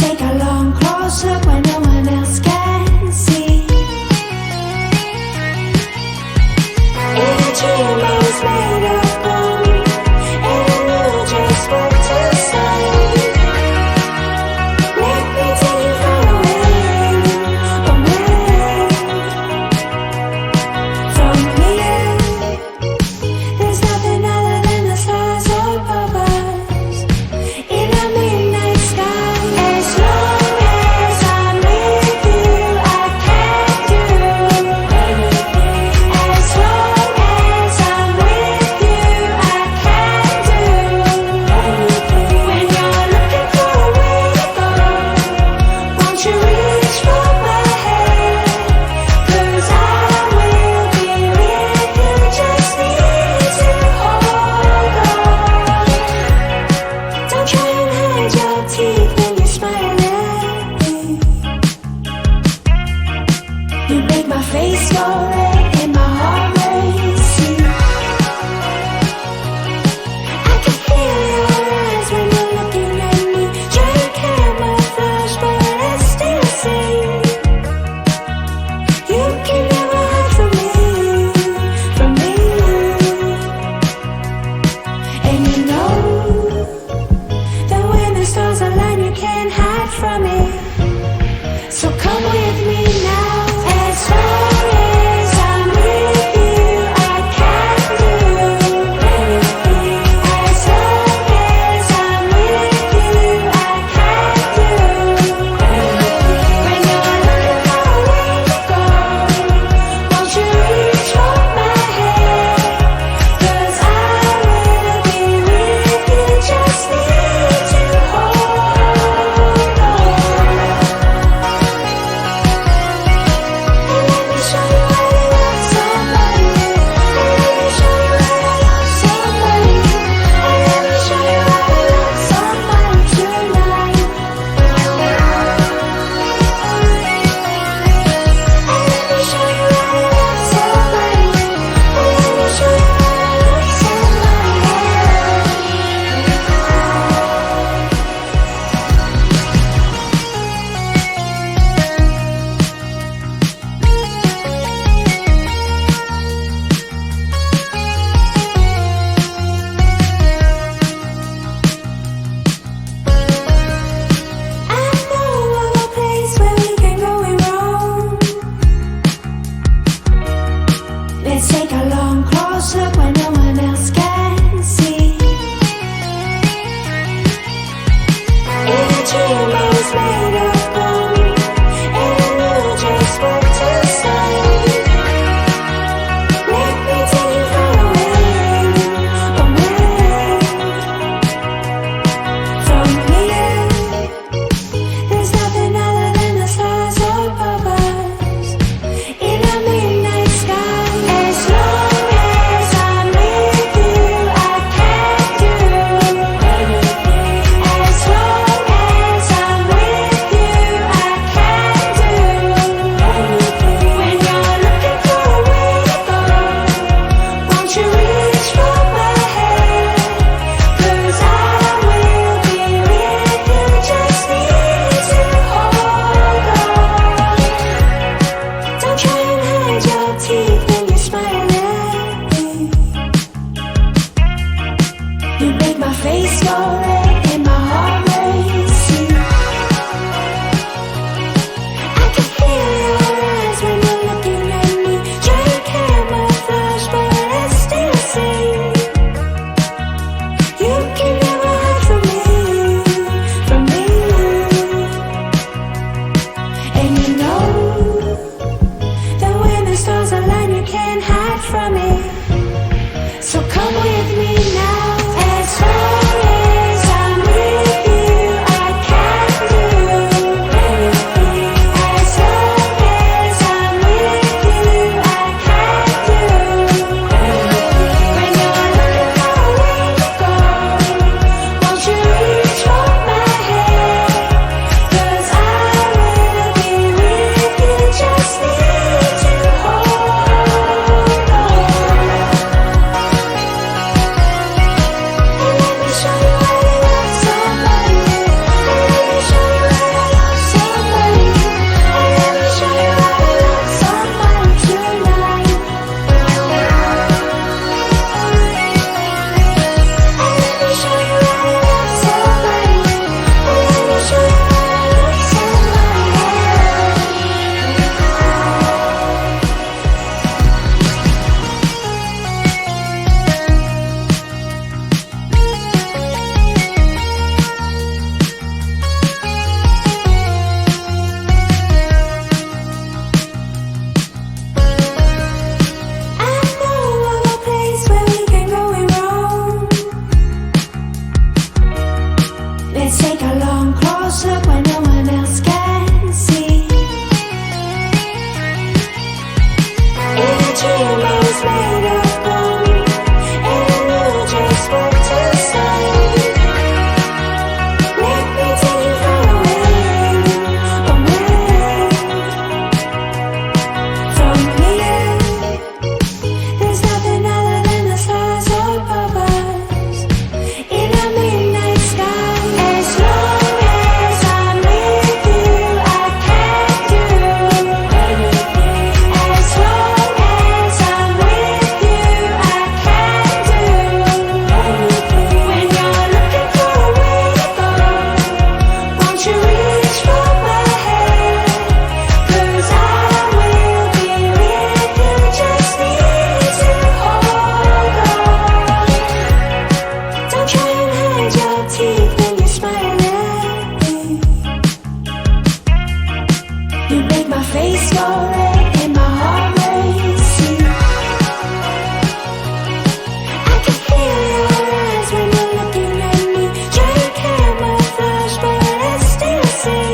take a long close look when no one else can see. If a dream is made of gold and I knew just what to say, let me take you far away, away from here. There's nothing other than the stars above us in a midnight sky. As long as I'm with you, I can do anything. As long as I'm with you, I can do anything. When you're looking for a way to go, won't you reach for my hand? 'Cause I will be with you, just need to hold on. Don't try and hide your teeth when you smile at me. You make my face go red and my heart racing. I can feel your eyes when you're looking at me. Try to camouflage, but I still see. You can never hide from me, from me. And you know that when the stars align, you can't hide from it. So come with me now. As long as I'm with you, I can do anything. As long as I'm with you, I can do anything. When you're looking for a way to go, won't you reach for my hand? 'Cause I will be with you, just need to hold on. And let me show you how to love somebody. And let me show you how to love somebody. And let me show you how to love somebody tonight. And let me show you how to love somebody. And let me show you how to love I know of a place where we can go and roam. Let's take a long close look when no one else can see. If a dream is made of